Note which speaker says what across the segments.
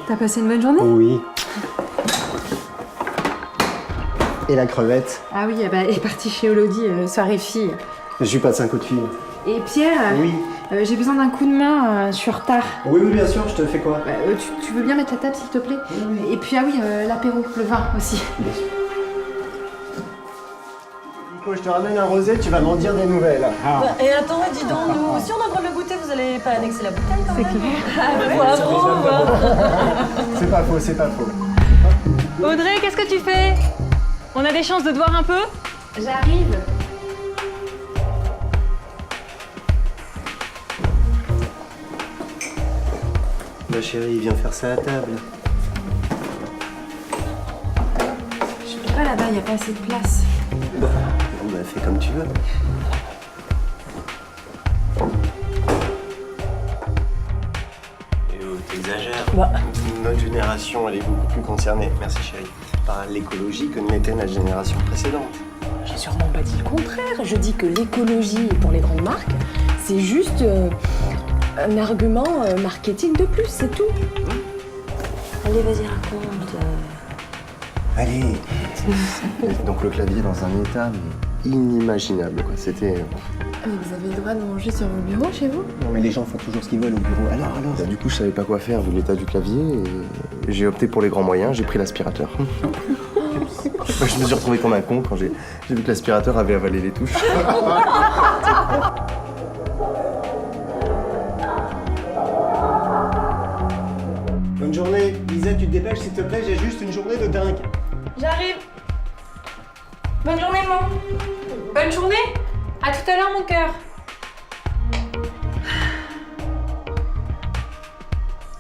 Speaker 1: T'as passé une bonne journée?
Speaker 2: Oui. Et la crevette?
Speaker 1: Ah oui, elle est partie chez Elodie, soirée fille.
Speaker 2: Je lui passe un coup de fil.
Speaker 1: Et Pierre,
Speaker 2: Oui.
Speaker 1: j'ai besoin d'un coup de main, je suis en retard.
Speaker 2: Oui, bien sûr, je te fais quoi?
Speaker 1: Tu veux bien mettre la table s'il te plaît?
Speaker 2: Oui.
Speaker 1: Et puis ah oui, l'apéro, le vin aussi.
Speaker 2: Bien sûr. Nico, je te ramène un rosé, tu vas m'en dire des nouvelles.
Speaker 3: Et attends, dis donc, nous aussi on a le droit de le goûter, vous allez pas annexer la bouteille quand même?
Speaker 1: C'est clair.
Speaker 2: C'est pas faux, c'est pas faux.
Speaker 4: Audrey, qu'est-ce que tu fais? On a des chances de te voir un peu?
Speaker 1: J'arrive.
Speaker 2: Ma chérie, viens faire ça à table.
Speaker 1: Je peux pas là-bas, y a pas assez de place.
Speaker 2: Bon, fais comme tu veux. Et oh, t'exagères. Notre génération, elle est beaucoup plus concernée, merci chérie, par l'écologie que ne l'était notre génération précédente.
Speaker 3: J'ai sûrement pas dit le contraire. Je dis que l'écologie pour les grandes marques, c'est juste un argument marketing de plus, c'est tout. Allez, vas-y, raconte.
Speaker 2: Allez. Donc le clavier dans un état mais inimaginable, quoi. C'était...
Speaker 1: Vous avez le droit de manger sur vos bureaux chez vous?
Speaker 2: Non mais les gens font toujours ce qu'ils veulent au bureau. Alors bah, du coup, je savais pas quoi faire vu l'état du clavier et j'ai opté pour les grands moyens, j'ai pris l'aspirateur. Je me suis retrouvé comme un con quand j'ai vu que l'aspirateur avait avalé les touches. Bonne journée. Lisa, tu te dépêches s'il te plaît, j'ai juste une journée de dingue.
Speaker 4: J'arrive. Bonne journée, maman. Bonne journée. À tout à l'heure, mon cœur.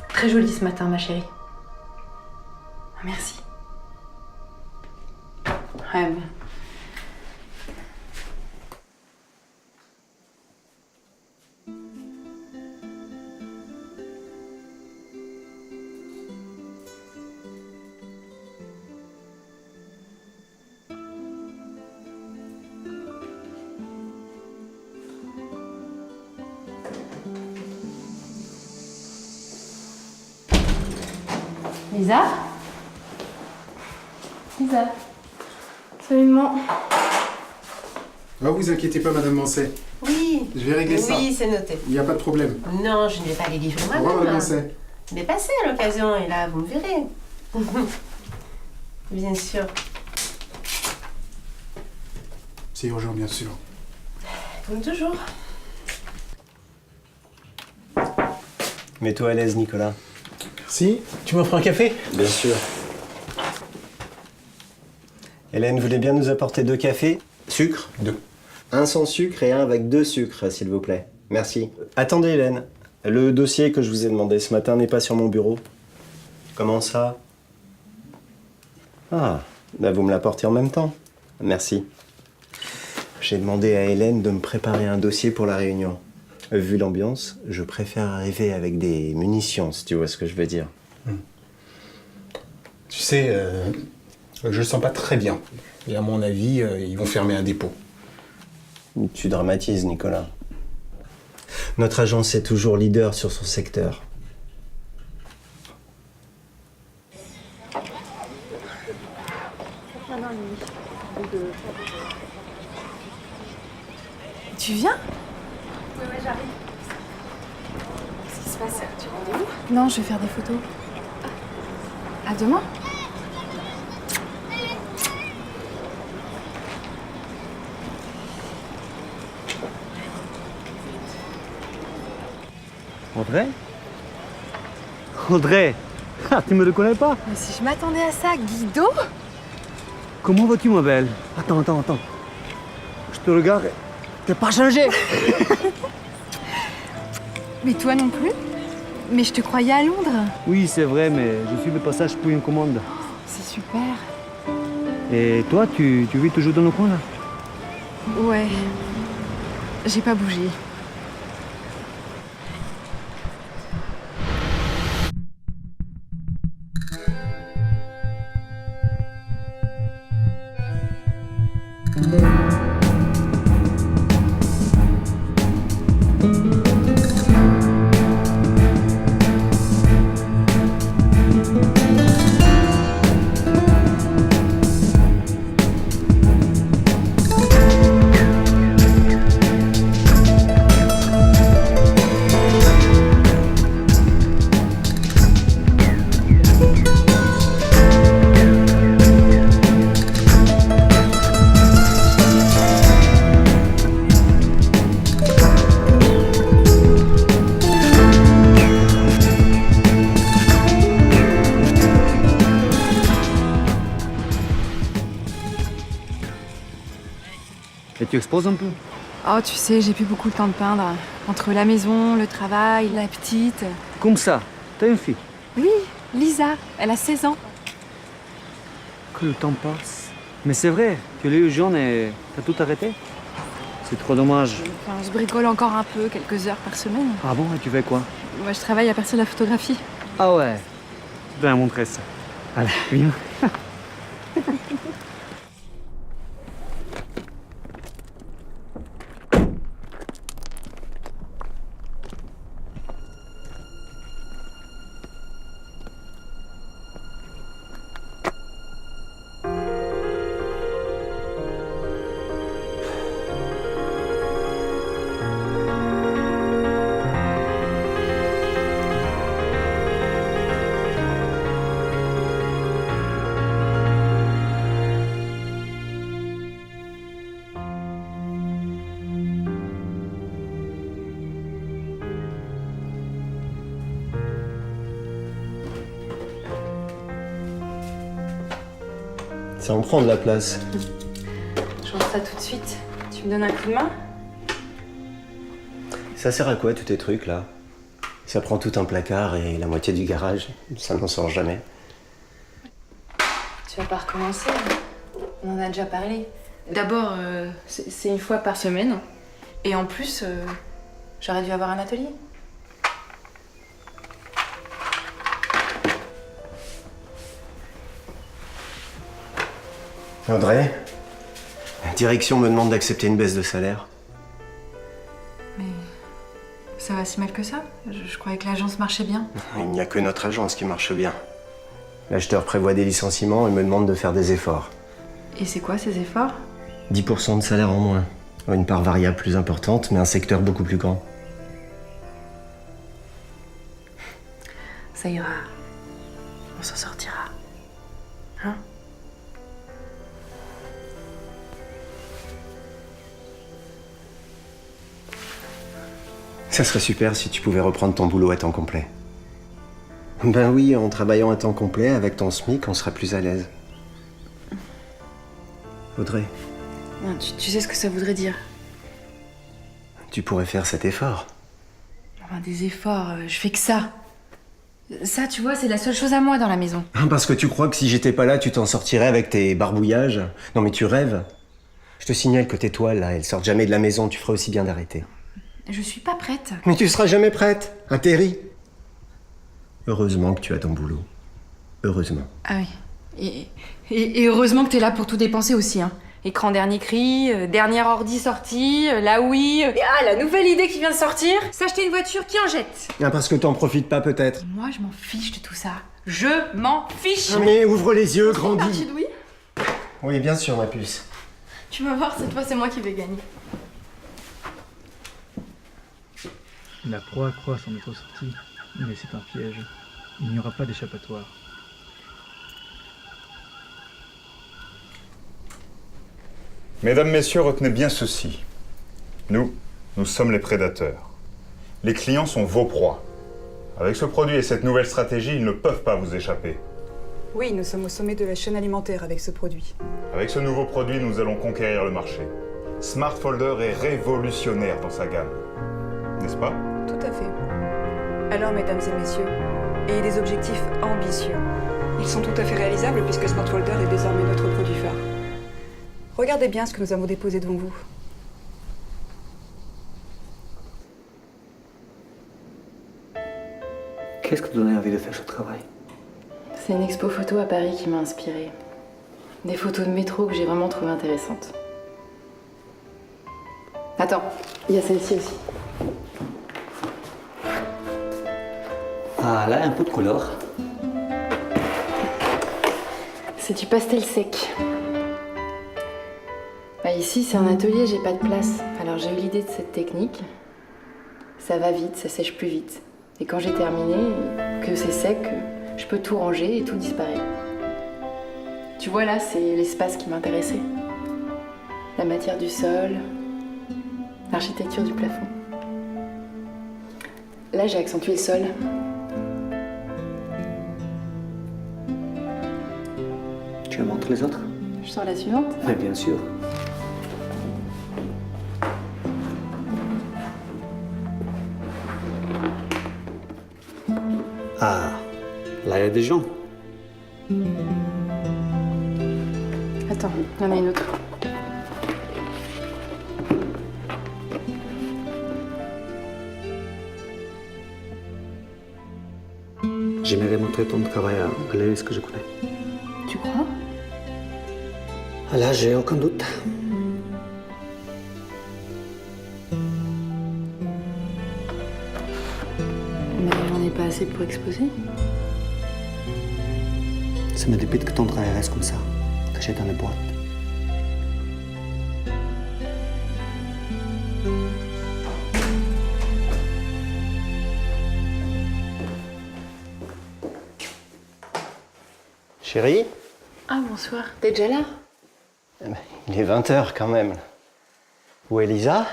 Speaker 1: Très joli ce matin, ma chérie. Ah, merci. Ouais, bon. Lisa? Lisa? Salut, maman.
Speaker 5: Ah, vous inquiétez pas, Madame Mancet.
Speaker 3: Oui.
Speaker 5: Je vais régler ça.
Speaker 3: Oui, c'est noté.
Speaker 5: Il n'y a pas de problème.
Speaker 3: Non, je ne vais pas les livrer
Speaker 5: Au revoir, Madame
Speaker 3: moi-même.
Speaker 5: Mancet.
Speaker 3: Mais passez à l'occasion et là, vous me verrez. Bien sûr.
Speaker 5: C'est urgent, bien sûr.
Speaker 3: Comme toujours.
Speaker 2: Mets-toi à l'aise, Nicolas.
Speaker 5: Si, tu m'offres un café?
Speaker 2: Bien sûr. Hélène voulait bien nous apporter 2 cafés. Sucre?
Speaker 5: 2.
Speaker 2: Un sans sucre et un avec 2 sucres, s'il vous plaît. Merci. Attendez, Hélène. Le dossier que je vous ai demandé ce matin n'est pas sur mon bureau. Comment ça? Ah, bah vous me l'apportez en même temps. Merci. J'ai demandé à Hélène de me préparer un dossier pour la réunion. Vu l'ambiance, je préfère arriver avec des munitions, si tu vois ce que je veux dire.
Speaker 5: Tu sais, je le sens pas très bien. Et à mon avis, ils vont fermer un dépôt.
Speaker 2: Tu dramatises, Nicolas. Notre agence est toujours leader sur son secteur.
Speaker 1: Tu viens? Ouais, j'arrive. Qu'est-ce qui se passe? Tu as rendez-vous? Non, je vais faire des photos. À demain?
Speaker 6: Audrey? Audrey? Ah, tu me reconnais pas?
Speaker 1: Mais si je m'attendais à ça, Guido?
Speaker 6: Comment vas-tu, ma belle? Attends. Je te regarde. T'es pas changé.
Speaker 1: Mais toi non plus? Mais je te croyais à Londres.
Speaker 6: Oui, c'est vrai, mais je suis de passage pour une commande.
Speaker 1: C'est super.
Speaker 6: Et toi, tu vis toujours dans le coin, là?
Speaker 1: Ouais. J'ai pas bougé.
Speaker 6: tu exposes un peu.
Speaker 1: Oh, tu sais, j'ai plus beaucoup le temps de peindre. Entre la maison, le travail, la petite.
Speaker 6: Comme ça, t'as une fille.
Speaker 1: Oui, Lisa, elle a 16 ans.
Speaker 6: Que le temps passe. Mais c'est vrai, tu l'as eu jeune et t'as tout arrêté. C'est trop dommage.
Speaker 1: Enfin, je bricole encore un peu, quelques heures par semaine.
Speaker 6: Ah bon, et tu fais quoi?
Speaker 1: Moi, je travaille à partir de la photographie.
Speaker 6: Ah ouais, tu dois montrer ça. Allez, viens.
Speaker 2: Ça en prend de la place.
Speaker 1: Je range ça tout de suite. Tu me donnes un coup de main?
Speaker 2: Ça sert à quoi tous tes trucs là? Ça prend tout un placard et la moitié du garage. Ça n'en sort jamais.
Speaker 1: Tu vas pas recommencer. On en a déjà parlé. D'abord, c'est une fois par semaine. Et en plus, j'aurais dû avoir un atelier.
Speaker 2: Audrey, la direction me demande d'accepter une baisse de salaire.
Speaker 1: Mais ça va si mal que ça? Je croyais que l'agence marchait bien.
Speaker 2: Il n'y a que notre agence qui marche bien. L'acheteur prévoit des licenciements et me demande de faire des efforts.
Speaker 1: Et c'est quoi ces efforts?
Speaker 2: 10% de salaire en moins. Une part variable plus importante, mais un secteur beaucoup plus grand.
Speaker 1: Ça ira. On s'en sortira. Hein?
Speaker 2: Ça serait super si tu pouvais reprendre ton boulot à temps complet. Ben oui, en travaillant à temps complet, avec ton SMIC, on sera plus à l'aise. Audrey,
Speaker 1: Non, tu sais ce que ça voudrait dire?
Speaker 2: tu pourrais faire cet effort.
Speaker 1: Enfin, des efforts, je fais que ça. Ça, tu vois, c'est la seule chose à moi dans la maison.
Speaker 2: Parce que tu crois que si j'étais pas là, tu t'en sortirais avec tes barbouillages? Non mais tu rêves. Je te signale que tes toiles, là, elles sortent jamais de la maison, tu ferais aussi bien d'arrêter.
Speaker 1: Je suis pas prête.
Speaker 2: Mais tu seras jamais prête, atterri. Heureusement que tu as ton boulot. Heureusement.
Speaker 1: Ah oui. Et heureusement que t'es là pour tout dépenser aussi, hein. Écran dernier cri, dernière ordi sortie, la Wii... Et la nouvelle idée qui vient de sortir, s'acheter une voiture qui en jette.
Speaker 2: Parce que t'en profites pas peut-être.
Speaker 1: Moi, je m'en fiche de tout ça. Je m'en fiche.
Speaker 2: Mais ouvre les yeux,
Speaker 1: Parti
Speaker 2: grandis.
Speaker 1: de oui.
Speaker 2: Oui, bien sûr, ma puce.
Speaker 1: Tu vas voir, cette fois, c'est moi qui vais gagner.
Speaker 7: La proie croit s'en être sortie, mais c'est un piège. Il n'y aura pas d'échappatoire.
Speaker 8: Mesdames, Messieurs, retenez bien ceci. Nous sommes les prédateurs. Les clients sont vos proies. Avec ce produit et cette nouvelle stratégie, ils ne peuvent pas vous échapper.
Speaker 9: Oui, nous sommes au sommet de la chaîne alimentaire avec ce produit.
Speaker 8: Avec ce nouveau produit, nous allons conquérir le marché. Smart Folder est révolutionnaire dans sa gamme. N'est-ce pas?
Speaker 9: Tout à fait. Alors, mesdames et messieurs, ayez des objectifs ambitieux. Ils sont tout à fait réalisables puisque Smart Folder est désormais notre produit phare. Regardez bien ce que nous avons déposé devant vous.
Speaker 6: Qu'est-ce qui te donnait envie de faire ce travail?
Speaker 1: C'est une expo photo à Paris qui m'a inspirée. Des photos de métro que j'ai vraiment trouvées intéressantes. Attends, il y a celle-ci aussi.
Speaker 6: Ah, là, un peu de couleur.
Speaker 1: C'est du pastel sec. Bah ici, c'est un atelier, j'ai pas de place. Alors j'ai eu l'idée de cette technique. Ça va vite, ça sèche plus vite. Et quand j'ai terminé, que c'est sec, je peux tout ranger et tout disparaît. Tu vois là, c'est l'espace qui m'intéressait. La matière du sol, l'architecture du plafond. Là, j'ai accentué le sol.
Speaker 6: Tu me montres les autres?
Speaker 1: Je sors la suivante.
Speaker 6: Oui, bien sûr. a des gens.
Speaker 1: Attends, il y en a une autre.
Speaker 6: J'aimerais montrer ton travail à un galeriste que je connais.
Speaker 1: Tu crois?
Speaker 6: Ah là, j'ai aucun doute.
Speaker 1: Mais on n'est pas assez pour exposer.
Speaker 6: Ça me dépite que ton travail reste comme ça, caché dans les boîtes.
Speaker 2: Chérie?
Speaker 1: Ah, bonsoir. T'es déjà là?
Speaker 2: Il est 20h quand même. Où est Lisa?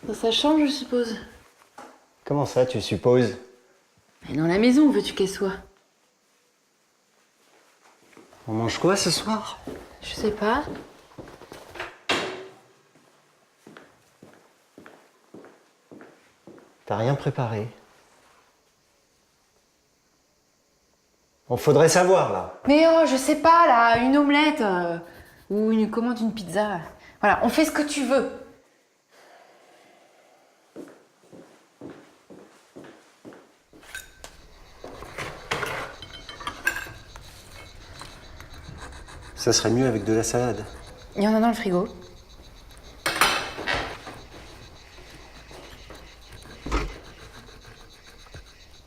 Speaker 1: Dans sa chambre, je suppose.
Speaker 2: Comment ça, tu supposes?
Speaker 1: Mais dans la maison, où veux-tu qu'elle soit?
Speaker 2: On mange quoi ce soir?
Speaker 1: Je sais pas.
Speaker 2: T'as rien préparé? On faudrait savoir, là.
Speaker 1: Mais oh, je sais pas, là, une omelette ou une commande une pizza. Voilà, on fait ce que tu veux.
Speaker 2: Ça serait mieux avec de la salade.
Speaker 1: Il y en a dans le frigo.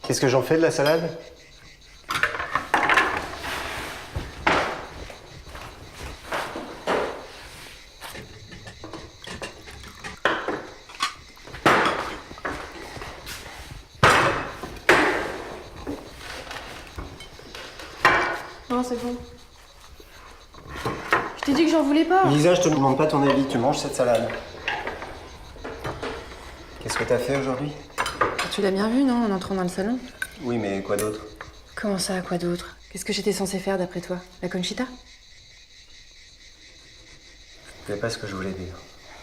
Speaker 2: Qu'est-ce que j'en fais de la salade?
Speaker 1: Non, c'est bon. Je t'ai dit que j'en voulais pas.
Speaker 2: Lisa, je te demande pas ton avis, tu manges cette salade. Qu'est-ce que t'as fait aujourd'hui?
Speaker 1: Tu l'as bien vu, non, en entrant dans le salon?
Speaker 2: Oui, mais quoi d'autre?
Speaker 1: Comment ça, quoi d'autre? Qu'est-ce que j'étais censée faire d'après toi? La Conchita?
Speaker 2: C'est pas ce que je voulais dire.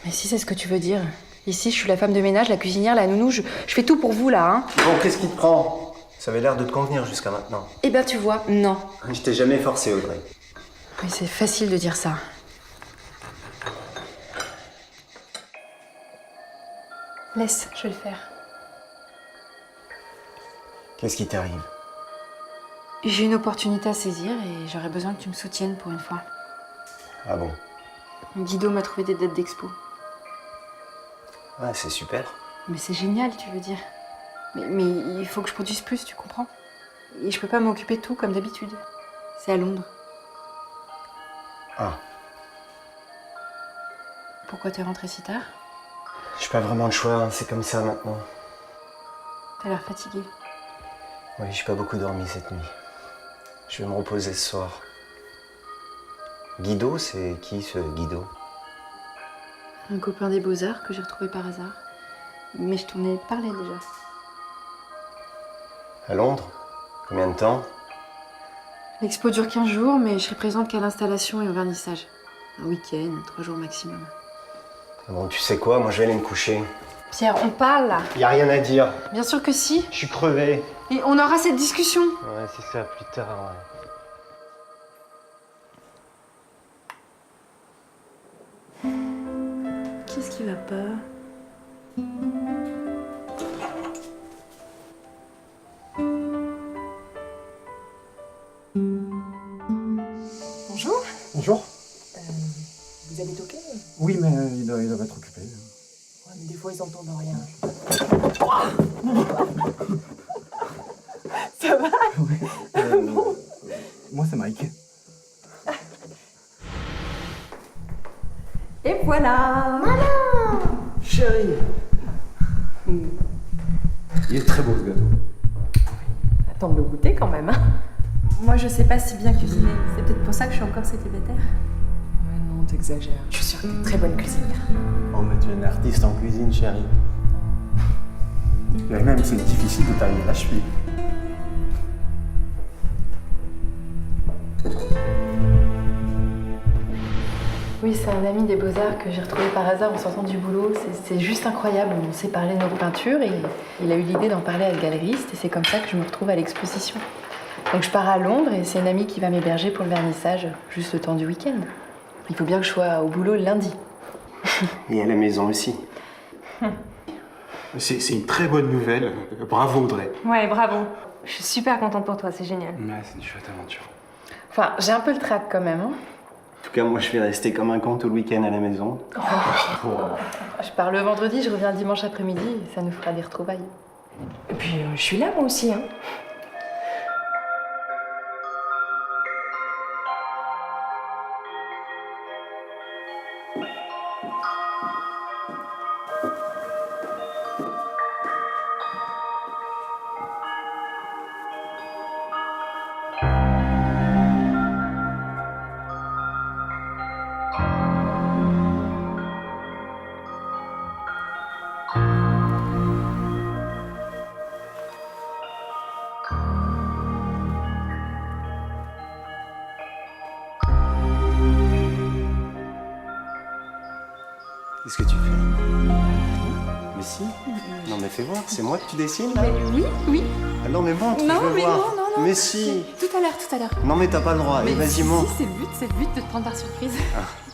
Speaker 1: Mais si, c'est ce que tu veux dire. Ici, je suis la femme de ménage, la cuisinière, la nounou, je fais tout pour vous, là, hein.
Speaker 2: Bon, qu'est-ce qui te prend? Ça avait l'air de te convenir jusqu'à maintenant.
Speaker 1: Eh ben, tu vois, non.
Speaker 2: Je t'ai jamais forcé, Audrey.
Speaker 1: Oui, c'est facile de dire ça. Laisse, je vais le faire.
Speaker 2: Qu'est-ce qui t'arrive?
Speaker 1: J'ai une opportunité à saisir et j'aurais besoin que tu me soutiennes pour une fois.
Speaker 2: Ah bon?
Speaker 1: Guido m'a trouvé des dates d'expo.
Speaker 2: Ah, c'est super.
Speaker 1: Mais c'est génial, tu veux dire. Mais il faut que je produise plus, tu comprends? Et je peux pas m'occuper de tout comme d'habitude. C'est à Londres.
Speaker 2: Ah.
Speaker 1: Pourquoi t'es rentrée si tard?
Speaker 2: J'ai pas vraiment le choix, hein, c'est comme ça maintenant.
Speaker 1: T'as l'air fatiguée.
Speaker 2: Oui, j'ai pas beaucoup dormi cette nuit. Je vais me reposer ce soir. Guido, c'est qui ce Guido?
Speaker 1: Un copain des Beaux-Arts que j'ai retrouvé par hasard. Mais je t'en ai parlé déjà.
Speaker 2: À Londres? Combien de temps?
Speaker 1: L'expo dure 15 jours, mais je serai présente qu'à l'installation et au vernissage. Un week-end, 3 jours maximum.
Speaker 2: Bon, tu sais quoi, moi je vais aller me coucher.
Speaker 1: Pierre, on parle là.
Speaker 2: Y a rien à dire.
Speaker 1: Bien sûr que si.
Speaker 2: Je suis crevé.
Speaker 1: Et on aura cette discussion.
Speaker 2: Ouais, c'est ça, plus tard, ouais.
Speaker 1: Qu'est-ce qui va pas?
Speaker 3: Bonjour.
Speaker 5: Bonjour.
Speaker 3: Vous habitez au quai?
Speaker 5: Oui, mais ils doivent être occupés.
Speaker 3: Ouais, mais des fois, ils entendent rien. Ça va?
Speaker 5: Moi, c'est Mike.
Speaker 3: Et voilà.
Speaker 5: Chérie. Il est très beau ce gâteau.
Speaker 3: Attends de le goûter quand même, hein.
Speaker 4: Moi, je sais pas si bien cuisiner. C'est peut-être pour ça que je suis encore célibataire.
Speaker 3: Ouais, non, t'exagères. Je suis sûre que t'es très bonne cuisinière.
Speaker 2: Oh, mais tu es une artiste en cuisine, chérie.
Speaker 5: Mais même, c'est difficile de tailler la cheville.
Speaker 1: Oui, c'est un ami des Beaux-Arts que j'ai retrouvé par hasard en sortant du boulot. C'est juste incroyable. On s'est parlé de nos peintures et il a eu l'idée d'en parler à le galeriste et c'est comme ça que je me retrouve à l'exposition. Donc je pars à Londres et c'est une amie qui va m'héberger pour le vernissage, juste le temps du week-end. Il faut bien que je sois au boulot le lundi.
Speaker 2: Et à la maison aussi.
Speaker 5: C'est une très bonne nouvelle. Bravo Audrey.
Speaker 4: Ouais, bravo. Je suis super contente pour toi, c'est génial.
Speaker 5: Ouais, c'est une chouette aventure.
Speaker 1: Enfin, j'ai un peu le trac quand même. Hein.
Speaker 2: En tout cas, moi, je vais rester comme un con tout le week-end à la maison.
Speaker 1: Je pars le vendredi, je reviens dimanche après-midi, et ça nous fera des retrouvailles.
Speaker 3: Et puis, je suis là, moi aussi, hein.
Speaker 2: Qu'est-ce que tu fais? Mais si. Non, mais fais voir, c'est moi que tu dessines là?
Speaker 1: Oui, oui.
Speaker 2: Ah non, mais montre,
Speaker 1: Non,
Speaker 2: je veux
Speaker 1: mais
Speaker 2: voir.
Speaker 1: non.
Speaker 2: Mais si.
Speaker 1: Tout à l'heure.
Speaker 2: Non, mais t'as pas le droit. Allez, vas-y, montre.
Speaker 1: c'est le but de te prendre par surprise.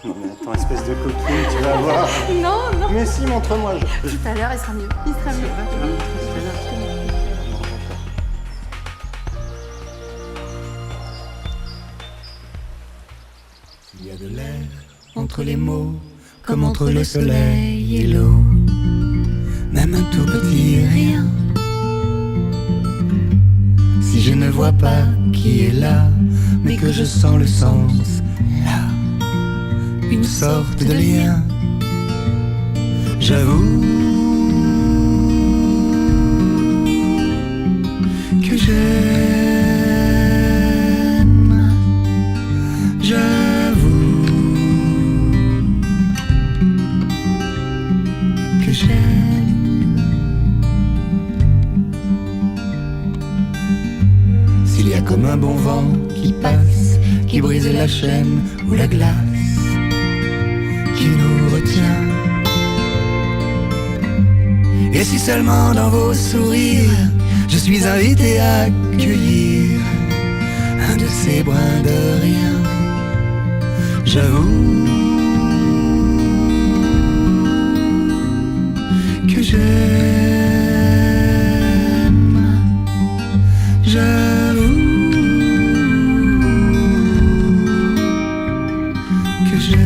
Speaker 2: Non, mais attends, espèce de coquine, tu vas voir.
Speaker 1: Non.
Speaker 2: Mais si, montre-moi.
Speaker 1: Tout à l'heure, il sera mieux.
Speaker 10: Il y a de l'air entre les mots, comme entre le soleil et l'eau. Même un tout petit rien. Si je ne vois pas qui est là, mais que je sens le sens là, une sorte de lien. J'avoue que j'aime. J'avoue que j'aime. S'il y a comme un bon vent qui passe, qui brise la chaîne ou la glace qui nous retient. Et si seulement dans vos sourires je suis invité à accueillir un de ces brins de rien. J'avoue que j'aime. J'avoue que j'aime.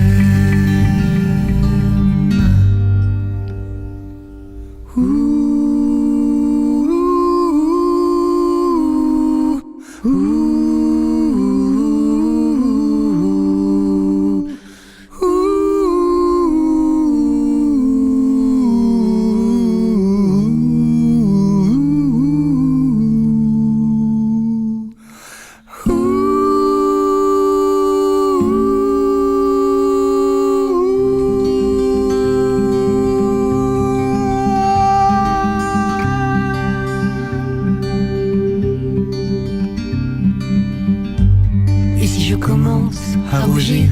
Speaker 10: Et si je commence à rougir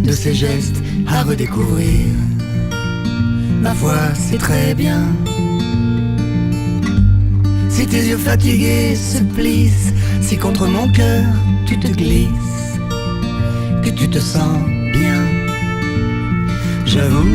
Speaker 10: de ces gestes, à redécouvrir, ma foi c'est très bien. Si tes yeux fatigués se plissent, si contre mon cœur tu te glisses, que tu te sens bien, j'avoue